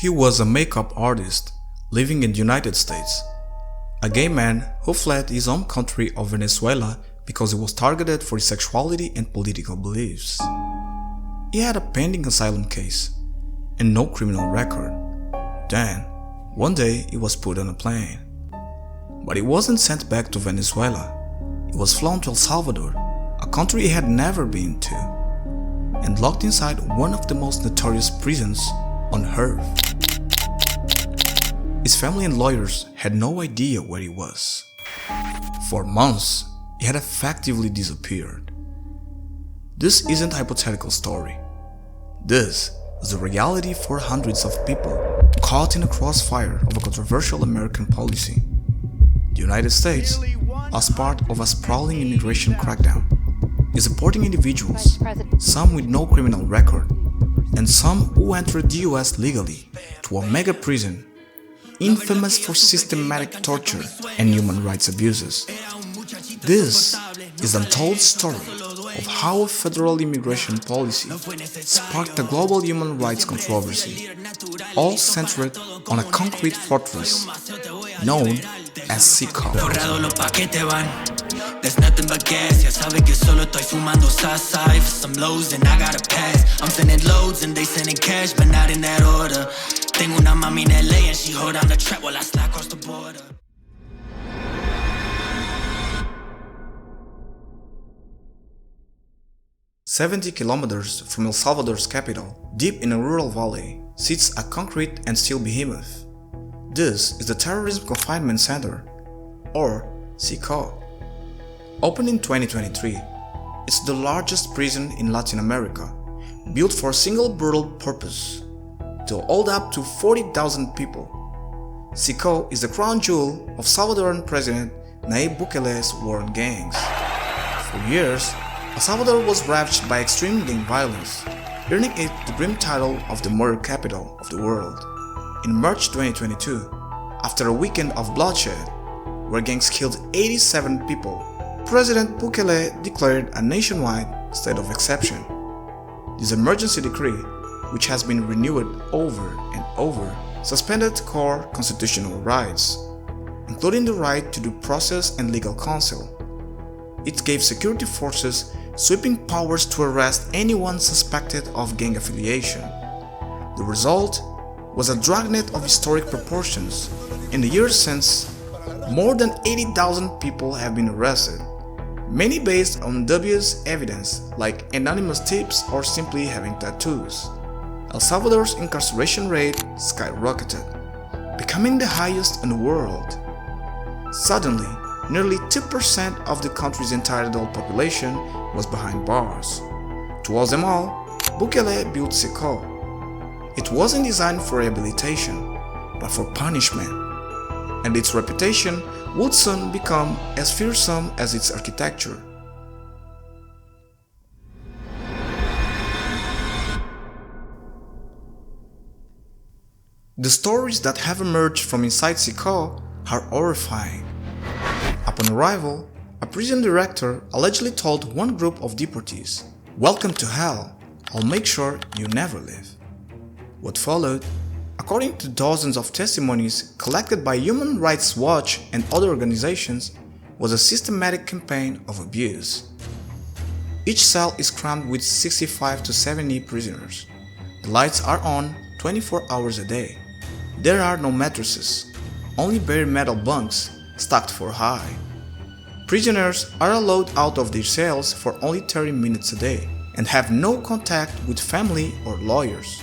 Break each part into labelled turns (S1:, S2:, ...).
S1: He was a makeup artist living in the United States, a gay man who fled his home country of Venezuela because he was targeted for his sexuality and political beliefs. He had a pending asylum case and no criminal record. Then, one day he was put on a plane. But he wasn't sent back to Venezuela. He was flown to El Salvador, a country he had never been to, and locked inside one of the most notorious prisons on earth. His family and lawyers had no idea where he was. For months, he had effectively disappeared. This isn't a hypothetical story. This is the reality for hundreds of people caught in the crossfire of a controversial American policy. The United States, as part of a sprawling immigration crackdown, is deporting individuals, some with no criminal record, and some who entered the US legally, to a mega prison infamous for systematic torture and human rights abuses. This is an untold story of how a federal immigration policy sparked a global human rights controversy, all centered on a concrete fortress known as CECOT.
S2: There's nothing but gas, ya sabe que solo estoy fumando Sasai for some lows and I gotta pass. I'm sending loads and they sending cash, but not in that order. Tengo una mami in LA and she hold down the trap while I slide across the border.
S1: "70 kilometers from El Salvador's capital, deep in a rural valley, sits a concrete and steel behemoth. This is the Terrorism Confinement Center, or CECOT. Opened in 2023, it's the largest prison in Latin America, built for a single brutal purpose: to hold up to 40,000 people. CECOT is the crown jewel of Salvadoran President Nayib Bukele's war on gangs. For years, El Salvador was ravaged by extreme gang violence, earning it the grim title of the murder capital of the world. In March 2022, after a weekend of bloodshed, where gangs killed 87 people, President Bukele declared a nationwide state of exception. This emergency decree, which has been renewed over and over, suspended core constitutional rights, including the right to due process and legal counsel. It gave security forces sweeping powers to arrest anyone suspected of gang affiliation. The result was a dragnet of historic proportions. In the years since, more than 80,000 people have been arrested, many based on dubious evidence like anonymous tips or simply having tattoos. El Salvador's incarceration rate skyrocketed, becoming the highest in the world. Suddenly, nearly 2% of the country's entire adult population was behind bars. To all them all, Bukele built CECOT. It wasn't designed for rehabilitation, but for punishment, and its reputation would soon become as fearsome as its architecture. The stories that have emerged from inside CECOT are horrifying. Upon arrival, a prison director allegedly told one group of deportees, "Welcome to hell, I'll make sure you never leave." What followed, according to dozens of testimonies collected by Human Rights Watch and other organizations, was a systematic campaign of abuse. Each cell is crammed with 65 to 70 prisoners. The lights are on 24 hours a day. There are no mattresses, only bare metal bunks stacked for high. Prisoners are allowed out of their cells for only 30 minutes a day and have no contact with family or lawyers.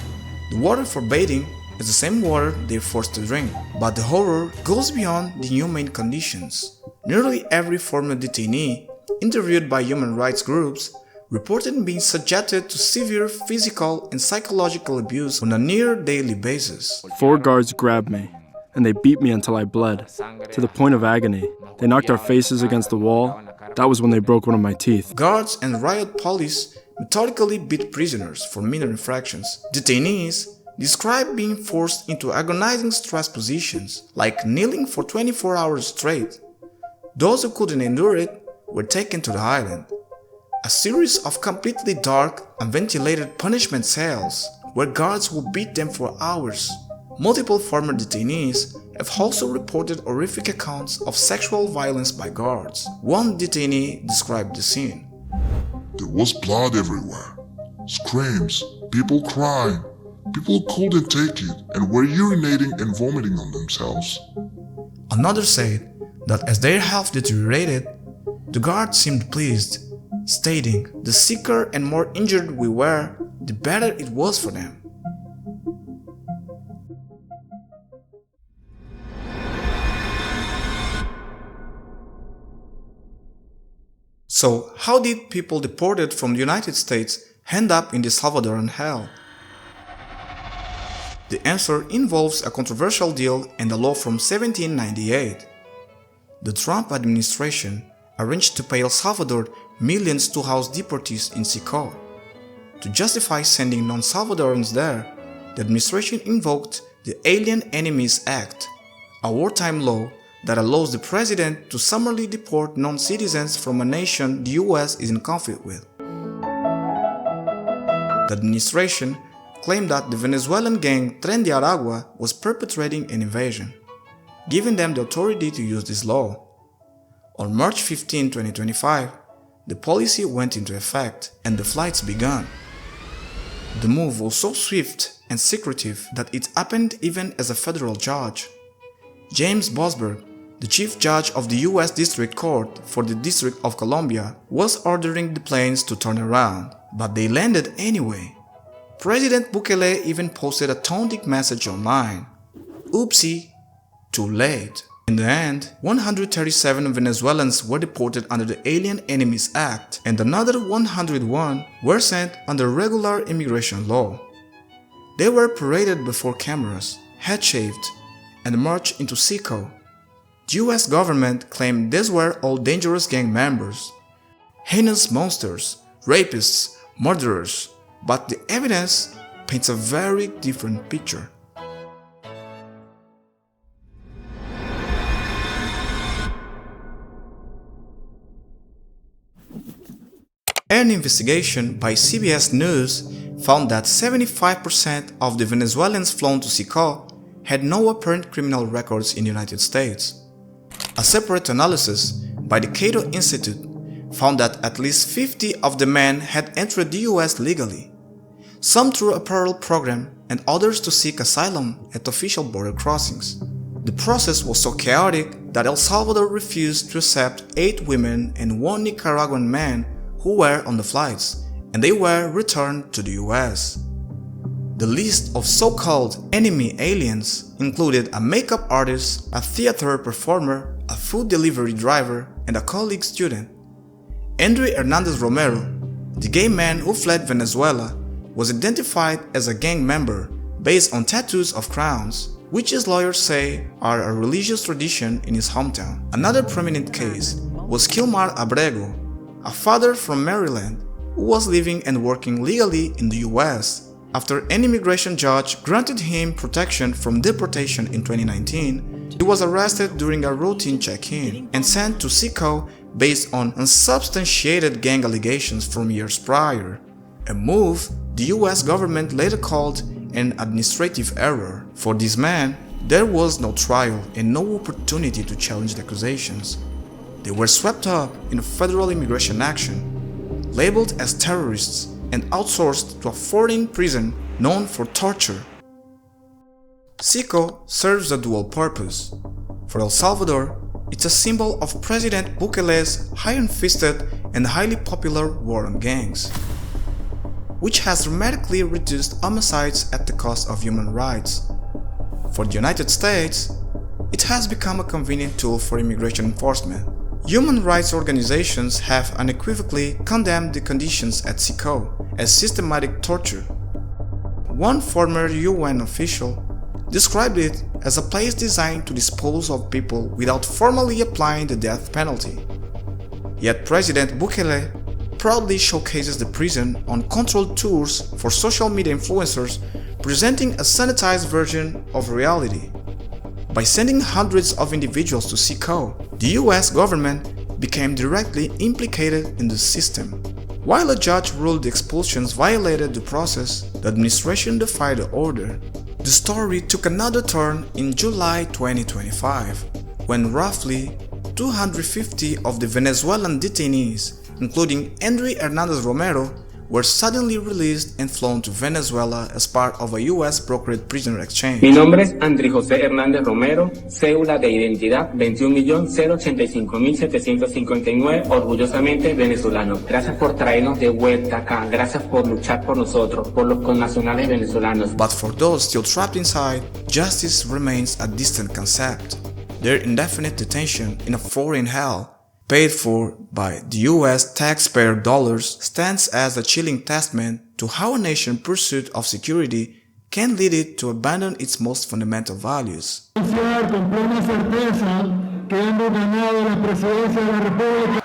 S1: The water for bathing is the same water they're forced to drink, but the horror goes beyond the inhumane conditions. Nearly every former detainee interviewed by human rights groups reported being subjected to severe physical and psychological abuse on a near-daily basis.
S3: 4 guards grabbed me, and they beat me until I bled, to the point of agony. They knocked our faces against the wall. That was when they broke one of my teeth.
S1: Guards and riot police methodically beat prisoners for minor infractions. Detainees describe being forced into agonizing stress positions, like kneeling for 24 hours straight. Those who couldn't endure it were taken to the island, a series of completely dark, unventilated punishment cells where guards would beat them for hours, Multiple former detainees have also reported horrific accounts of sexual violence by guards. One detainee described the scene.
S4: There was blood everywhere. Screams, people crying. People couldn't take it and were urinating and vomiting on themselves.
S1: Another said that as their health deteriorated, the guards seemed pleased, stating, "The sicker and more injured we were, the better it was for them." So, how did people deported from the United States end up in the Salvadoran hell? The answer involves a controversial deal and a law from 1798. The Trump administration arranged to pay El Salvador millions to house deportees in CECOT. To justify sending non-Salvadorans there, the administration invoked the Alien Enemies Act, a wartime law that allows the president to summarily deport non-citizens from a nation the US is in conflict with. The administration claimed that the Venezuelan gang Tren de Aragua was perpetrating an invasion, giving them the authority to use this law. On March 15, 2025, the policy went into effect and the flights began. The move was so swift and secretive that it happened even as a federal judge. James Bosberg, the chief judge of the US District Court for the District of Columbia, was ordering the planes to turn around, but they landed anyway. President Bukele even posted a tone-deaf message online. Oopsie, too late. In the end, 137 Venezuelans were deported under the Alien Enemies Act and another 101 were sent under regular immigration law. They were paraded before cameras, head-shaved, and marched into CECOT. The US government claimed these were all dangerous gang members, heinous monsters, rapists, murderers, but the evidence paints a very different picture. An investigation by CBS News found that 75% of the Venezuelans flown to CECOT had no apparent criminal records in the United States. A separate analysis by the Cato Institute found that at least 50 of the men had entered the US legally, some through a parallel program and others to seek asylum at official border crossings. The process was so chaotic that El Salvador refused to accept 8 women and 1 Nicaraguan man who were on the flights, and they were returned to the US. The list of so-called enemy aliens included a makeup artist, a theater performer, a food delivery driver, and a college student. Andre Hernandez Romero, the gay man who fled Venezuela, was identified as a gang member based on tattoos of crowns, which his lawyers say are a religious tradition in his hometown. Another prominent case was Kilmar Abrego, a father from Maryland who was living and working legally in the US. After an immigration judge granted him protection from deportation in 2019, he was arrested during a routine check-in and sent to CECOT based on unsubstantiated gang allegations from years prior, a move the US government later called an administrative error. For this man, there was no trial and no opportunity to challenge the accusations. They were swept up in a federal immigration action, labeled as terrorists, and outsourced to a foreign prison known for torture. CECOT serves a dual purpose. For El Salvador, it's a symbol of President Bukele's iron-fisted and highly popular war on gangs, which has dramatically reduced homicides at the cost of human rights. For the United States, it has become a convenient tool for immigration enforcement. Human rights organizations have unequivocally condemned the conditions at CECOT as systematic torture. One former UN official described it as a place designed to dispose of people without formally applying the death penalty. Yet President Bukele proudly showcases the prison on controlled tours for social media influencers, presenting a sanitized version of reality. By sending hundreds of individuals to CECOT, the US government became directly implicated in the system. While a judge ruled the expulsions violated the process, the administration defied the order. The story took another turn in July 2025, when roughly 250 of the Venezuelan detainees, including Henry Hernandez Romero, were suddenly released and flown to Venezuela as part of a U.S. brokered prisoner exchange.
S5: Mi nombre es André José Hernández Romero, cédula de identidad 21.085.759, orgullosamente venezolano. Gracias por traernos de vuelta acá, gracias por luchar por nosotros, por los connacionales venezolanos.
S1: But for those still trapped inside, justice remains a distant concept. Their indefinite detention in a foreign hell, paid for by the US taxpayer dollars, stands as a chilling testament to how a nation's pursuit of security can lead it to abandon its most fundamental values.
S6: Con plena certeza que hemos ganado la presidencia de la República.